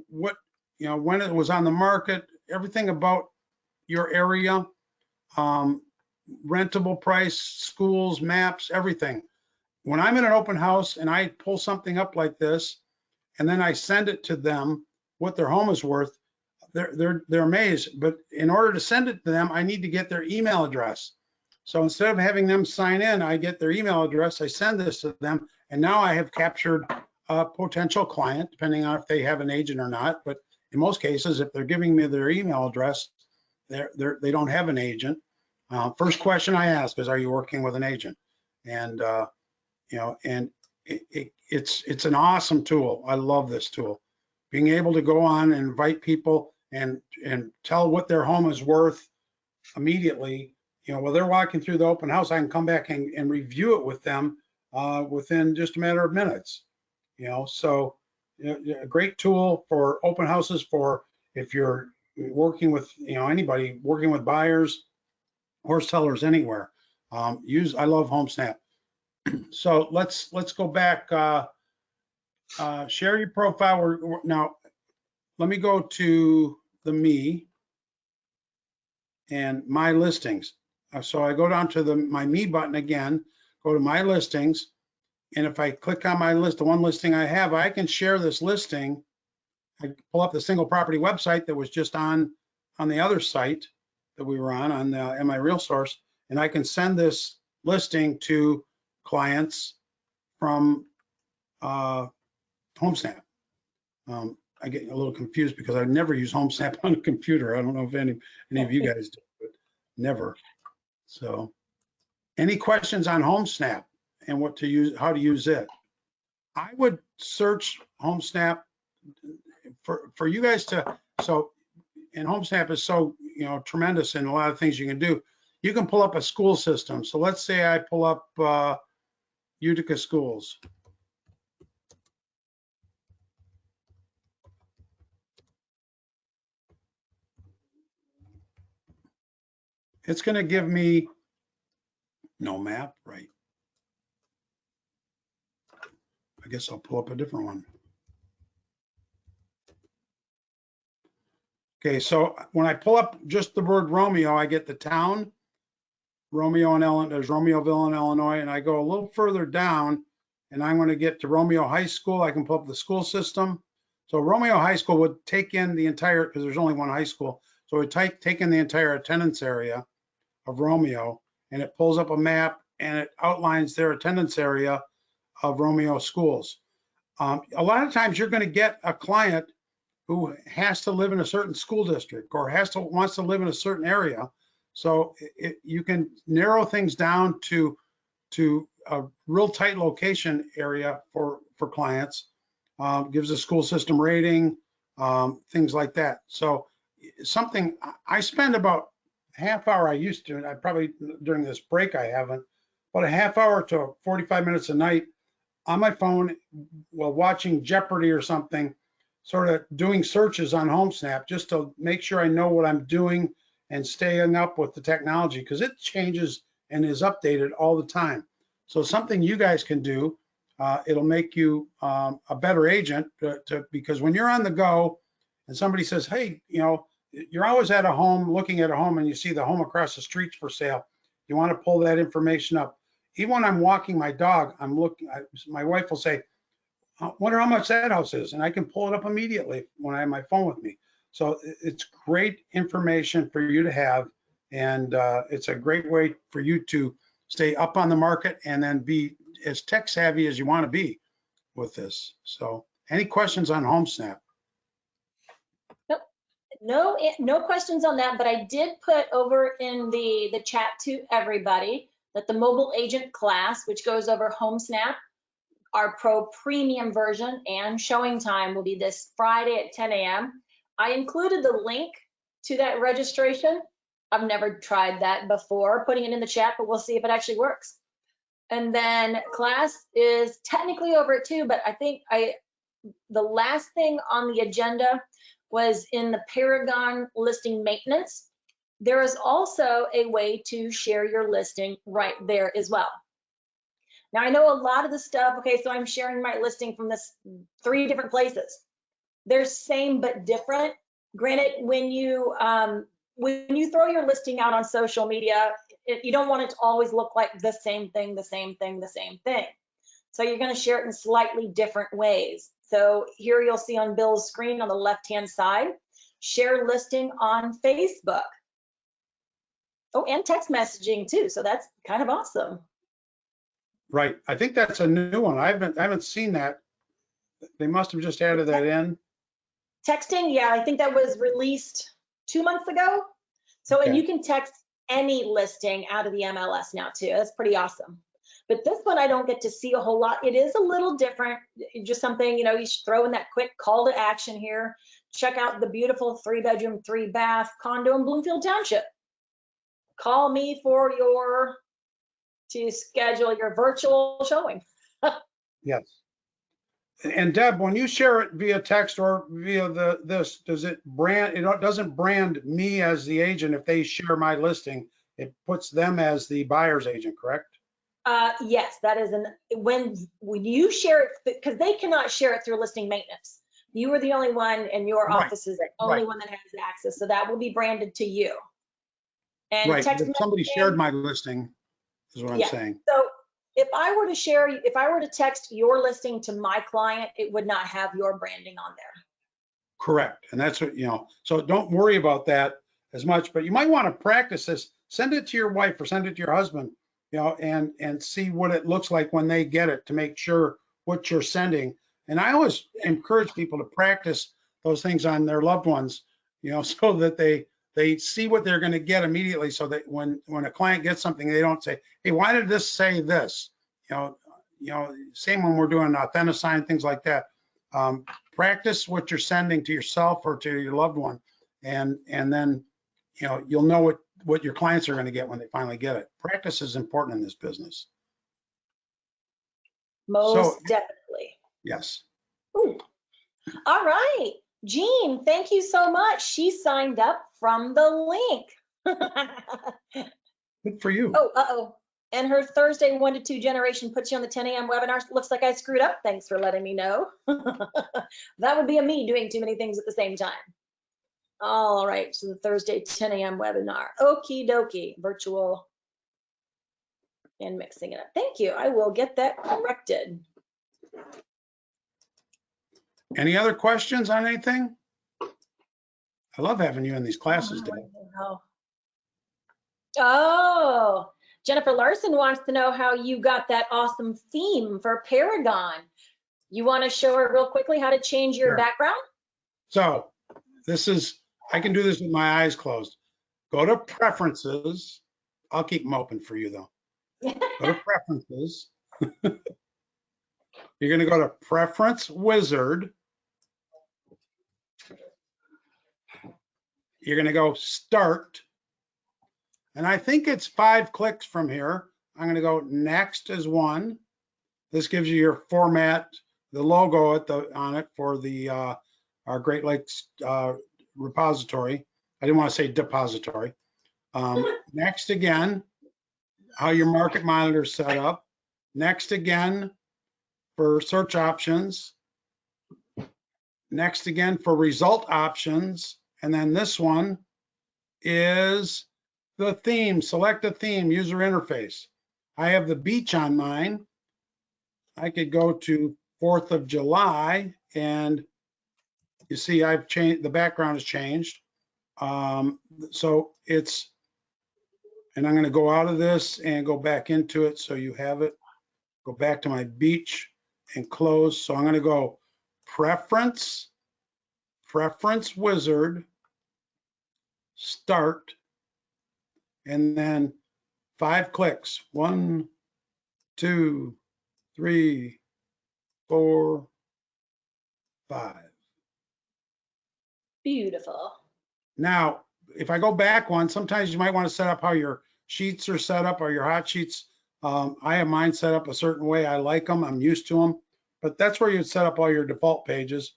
when it was on the market, everything about your area, rentable price, schools, maps, everything. When I'm in an open house and I pull something up like this, and then I send it to them, what their home is worth, they're amazed. But in order to send it to them, I need to get their email address. So instead of having them sign in, I get their email address, I send this to them, and now I have captured a potential client, depending on if they have an agent or not. But in most cases, if they're giving me their email address, they don't have an agent. First question I ask is, are you working with an agent? And it's an awesome tool. I love this tool. Being able to go on and invite people and tell what their home is worth immediately. While they're walking through the open house, I can come back and review it with them within just a matter of minutes. So a great tool for open houses, for if you're working with anybody working with buyers or sellers anywhere. I love HomeSnap. So let's go back. Share your profile. Now let me go to the me and my listings. So I go down to my me button again. go to my listings. And if I click on my list, the one listing I have, I can share this listing. I pull up the single property website that was just on the other site that we were on the MiRealSource, and I can send this listing to clients from HomeSnap. I get a little confused because I never use HomeSnap on a computer. I don't know if any of you guys do, but never. So, any questions on HomeSnap and what to use, how to use it? I would search HomeSnap for you guys to. So, and HomeSnap is so tremendous in a lot of things you can do. You can pull up a school system. So let's say I pull up Utica Schools. It's going to give me no map, right? I guess I'll pull up a different one. Okay, so when I pull up just the word Romeo, I get the town, Romeo and Illinois, there's Romeoville in Illinois, and I go a little further down and I'm going to get to Romeo High School. I can pull up the school system. So Romeo High School would take in the entire, because there's only one high school, so it would take in the entire attendance area of Romeo, and it pulls up a map and it outlines their attendance area of Romeo schools. A lot of times you're going to get a client who has to live in a certain school district or wants to live in a certain area. So you can narrow things down to a real tight location area for clients. Gives a school system rating, things like that. So something I spend about half hour. I used to, I probably during this break I haven't, about a half hour to 45 minutes a night on my phone while watching Jeopardy or something, sort of doing searches on HomeSnap just to make sure I know what I'm doing and staying up with the technology, because it changes and is updated all the time. So something you guys can do, it'll make you a better agent because when you're on the go and somebody says, hey, you're always at a home, looking at a home, and you see the home across the street for sale. You want to pull that information up. Even when I'm walking my dog, I'm looking, my wife will say, I wonder how much that house is, and I can pull it up immediately when I have my phone with me. So it's great information for you to have, and it's a great way for you to stay up on the market and then be as tech savvy as you want to be with this. So any questions on HomeSnap? No questions on that, but I did put over in the chat to everybody that the mobile agent class, which goes over HomeSnap, our Pro Premium version and showing time will be this Friday at 10 a.m. I included the link to that registration. I've never tried that before, putting it in the chat, but we'll see if it actually works. And then class is technically over at 2, but I think the last thing on the agenda was in the Paragon listing maintenance. There is also a way to share your listing right there as well. Now I know a lot of the stuff, okay, so I'm sharing my listing from this 3 different places. They're same but different. Granted, when you throw your listing out on social media, you don't want it to always look like the same thing, the same thing, the same thing. So you're going to share it in slightly different ways. So here you'll see on Bill's screen on the left-hand side, share listing on Facebook. Oh, and text messaging too. So that's kind of awesome. Right. I think that's a new one. I haven't seen that. They must have just added that in. Texting, yeah, I think that was released 2 months ago. So, okay. And you can text any listing out of the MLS now too. That's pretty awesome. But this one I don't get to see a whole lot. It is a little different. Just something, you should throw in that quick call to action here. Check out the beautiful 3-bedroom, 3-bath condo in Bloomfield Township. Call me to schedule your virtual showing. Yes. And Deb, when you share it via text or via does it brand, it doesn't brand me as the agent if they share my listing, it puts them as the buyer's agent, correct? Yes, that is when you share it, because they cannot share it through listing maintenance. You are the only one, and your office is the only one that has access, so that will be branded to you. And right, if somebody shared my listing, is what I'm saying. So if I were to text your listing to my client, it would not have your branding on there. Correct. And that's what, so don't worry about that as much, but you might want to practice this. Send it to your wife or send it to your husband, and see what it looks like when they get it to make sure what you're sending. And I always encourage people to practice those things on their loved ones, so that they see what they're going to get immediately, so that when a client gets something, they don't say, hey, why did this say this? Same when we're doing authenticity, things like that. Practice what you're sending to yourself or to your loved one, and then you'll know what your clients are going to get when they finally get it. Practice is important in this business. Most definitely. Yes. Ooh. All right, Jean, thank you so much. She signed up from the link. Good for you. Oh, and her Thursday 1 to 2 generation puts you on the 10 a.m. webinar. Looks like I screwed up. Thanks for letting me know. That would be a me doing too many things at the same time. All right, so the Thursday 10 a.m. webinar. Okie dokie, virtual and mixing it up. Thank you. I will get that corrected. Any other questions on anything? I love having you in these classes, Dave. Oh, Jennifer Larson wants to know how you got that awesome theme for Paragon. You want to show her real quickly how to change your background? So I can do this with my eyes closed. Go to preferences. I'll keep them open for you though. Go to preferences. You're going to go to preference wizard. You're going to go start. And I think it's 5 clicks from here. I'm going to go next as 1. This gives you your format, the logo on it for the our Great Lakes repository. I didn't want to say depository. Next again, how your market monitor is set up. Next again for search options. Next again for result options. And then this one is the theme. Select a theme, user interface. I have the beach on mine. I could go to 4th of July and you see I've changed, the background has changed. So and I'm going to go out of this and go back into it so you have it. Go back to my beach and close. So I'm going to go preference wizard, start, and then 5 clicks. 1, 2, 3, 4, 5. Beautiful. Now, if I go back one, sometimes you might want to set up how your sheets are set up or your hot sheets. I have mine set up a certain way. I like them. I'm used to them. But that's where you'd set up all your default pages.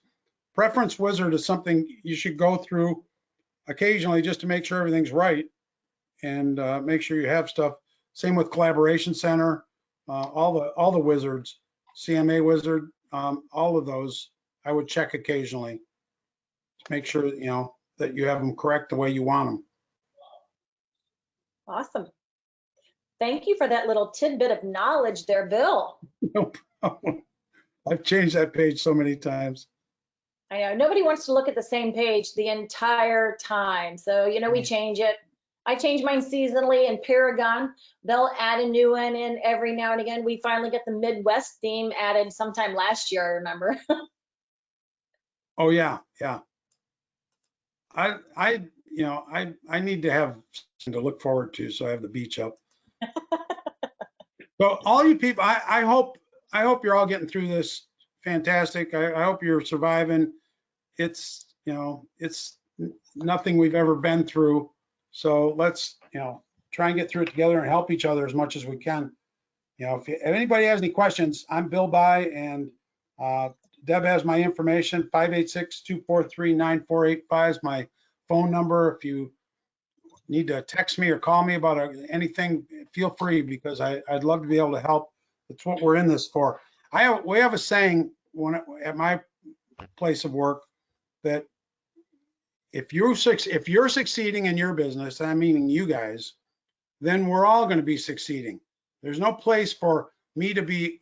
Preference wizard is something you should go through occasionally just to make sure everything's right and make sure you have stuff. Same with collaboration center, all the wizards, CMA wizard, all of those I would check occasionally to make sure that you have them correct the way you want them. Awesome. Thank you for that little tidbit of knowledge there, Bill. No problem. I've changed that page so many times. I know nobody wants to look at the same page the entire time. So, we change it. I change mine seasonally, and Paragon, they'll add a new one in every now and again. We finally get the Midwest theme added sometime last year, I remember. Oh yeah. I need to have something to look forward to, so I have the beach up. So all you people, I hope you're all getting through this fantastic. I hope you're surviving. It's nothing we've ever been through. So let's try and get through it together and help each other as much as we can. If anybody has any questions, I'm Bill By, and Deb has my information. 586-243-9485 is my phone number. If you need to text me or call me about anything, feel free, because I'd love to be able to help. That's what we're in this for. We have a saying at my place of work that if you're succeeding in your business, I'm meaning you guys, then we're all going to be succeeding. There's no place for me to be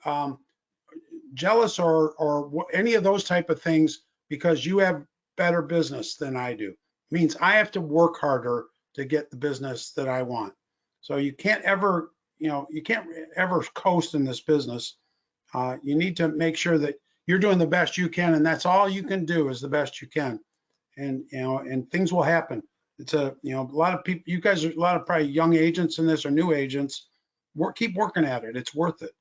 jealous or any of those type of things because you have better business than I do. It means I have to work harder to get the business that I want. So you can't ever, you can't ever coast in this business. You need to make sure that you're doing the best you can, and that's all you can do is the best you can. And and things will happen. It's a lot of people. You guys are a lot of probably young agents in this or new agents. Keep working at it. It's worth it.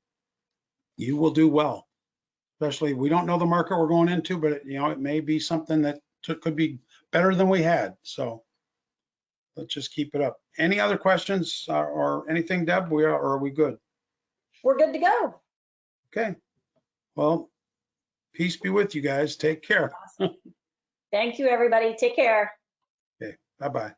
You will do well. Especially we don't know the market we're going into, but it may be something that could be better than we had. So let's just keep it up. Any other questions or anything, Deb? Or are we good? We're good to go. Okay. Well, peace be with you guys. Take care. Awesome. Thank you, everybody. Take care. Okay. Bye-bye.